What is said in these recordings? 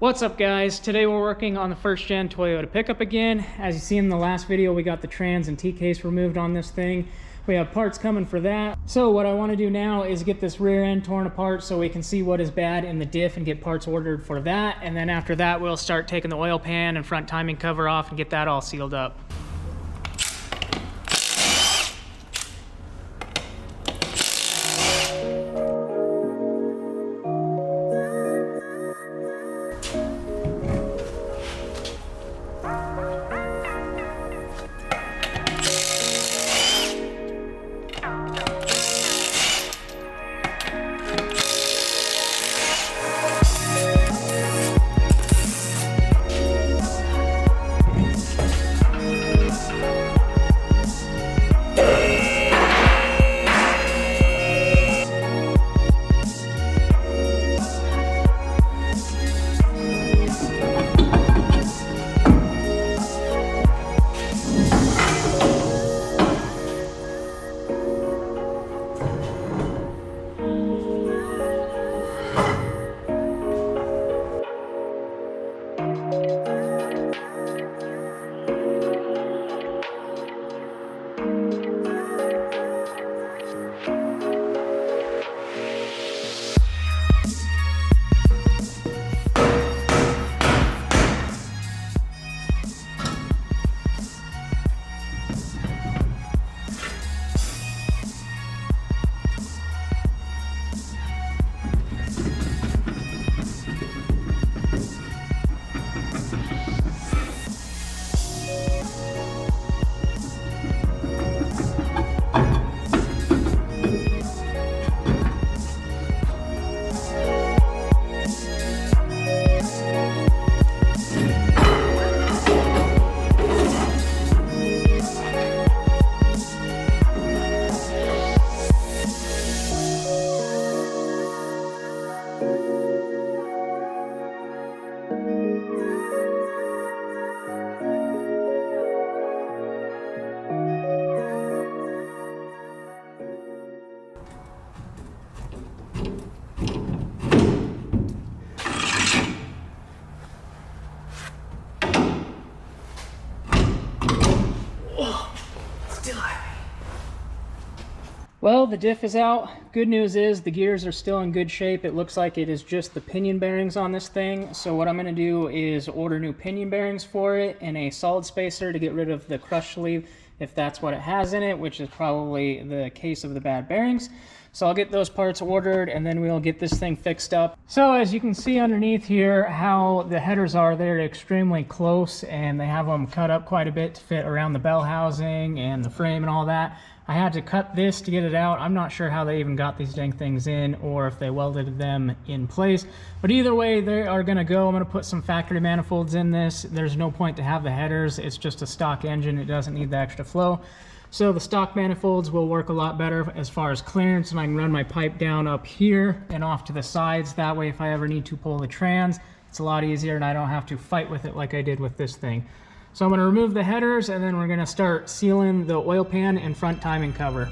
What's up guys? Today we're working on the first gen Toyota pickup again. As you see in the last video, we got the trans and T-case removed on this thing. We have parts coming for that. So what I want to do now is get this rear end torn apart so we can see what is bad in the diff and get parts ordered for that. And then after that, we'll start taking the oil pan and front timing cover off and get that all sealed up. Well, the diff is out. Good news is the gears are still in good shape. It looks like it is just the pinion bearings on this thing. So what I'm going to do is order new pinion bearings for it and a solid spacer to get rid of the crush sleeve if that's what it has in it, which is probably the case of the bad bearings. So I'll get those parts ordered and then we'll get this thing fixed up. So as you can see underneath here how the headers are, they're extremely close and they have them cut up quite a bit to fit around the bell housing and the frame and all that. I had to cut this to get it out. I'm not sure how they even got these dang things in or if they welded them in place. But either way, they are gonna go. I'm gonna put some factory manifolds in this. There's no point to have the headers. It's just a stock engine. It doesn't need the extra flow. So the stock manifolds will work a lot better as far as clearance, and I can run my pipe down up here and off to the sides. That way, if I ever need to pull the trans, it's a lot easier and I don't have to fight with it like I did with this thing. So I'm going to remove the headers and then we're going to start sealing the oil pan and front timing cover.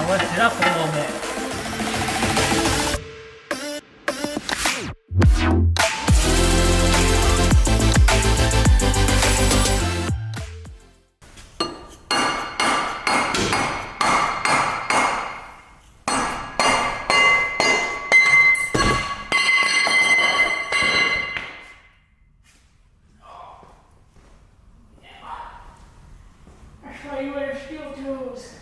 Lift it up a little bit. I'll show you where steel tools.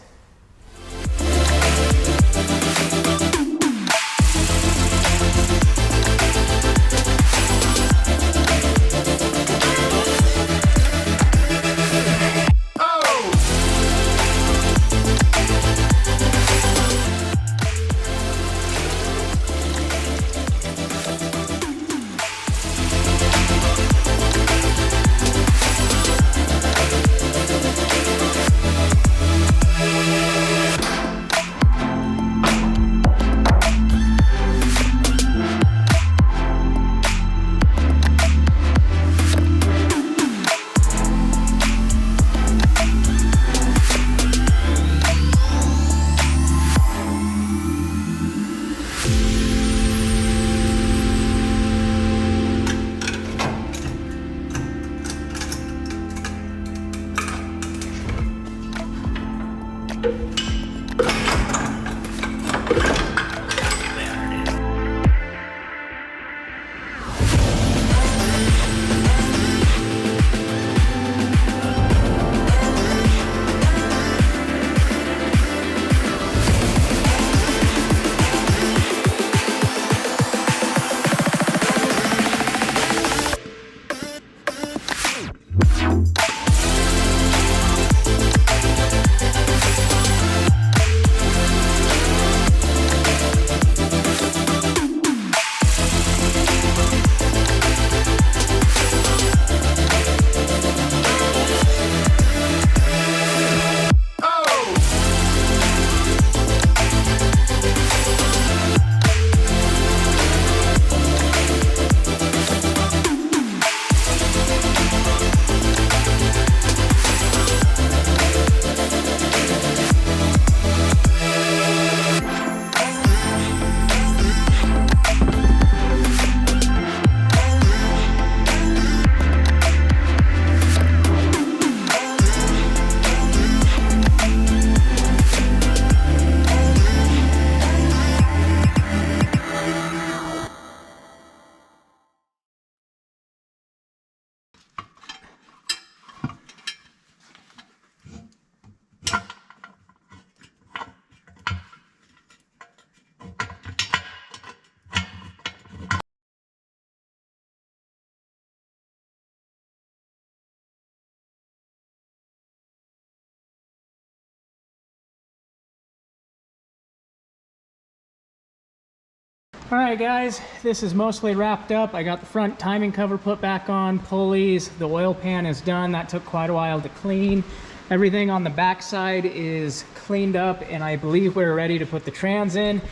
All right, guys, this is mostly wrapped up. I got the front timing cover put back on, pulleys, the oil pan is done. That took quite a while to clean. Everything on the back side is cleaned up, and I believe we're ready to put the trans in.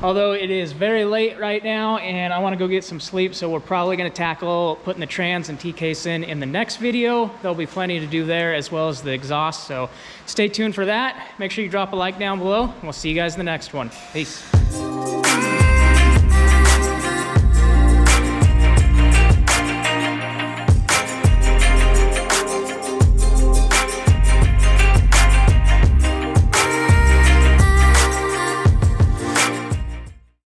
Although it is very late right now and I want to go get some sleep, so we're probably going to tackle putting the trans and T-case in the next video. There'll be plenty to do there, as well as the exhaust, so stay tuned for that. Make sure you drop a like down below, and we'll see you guys in the next one. Peace.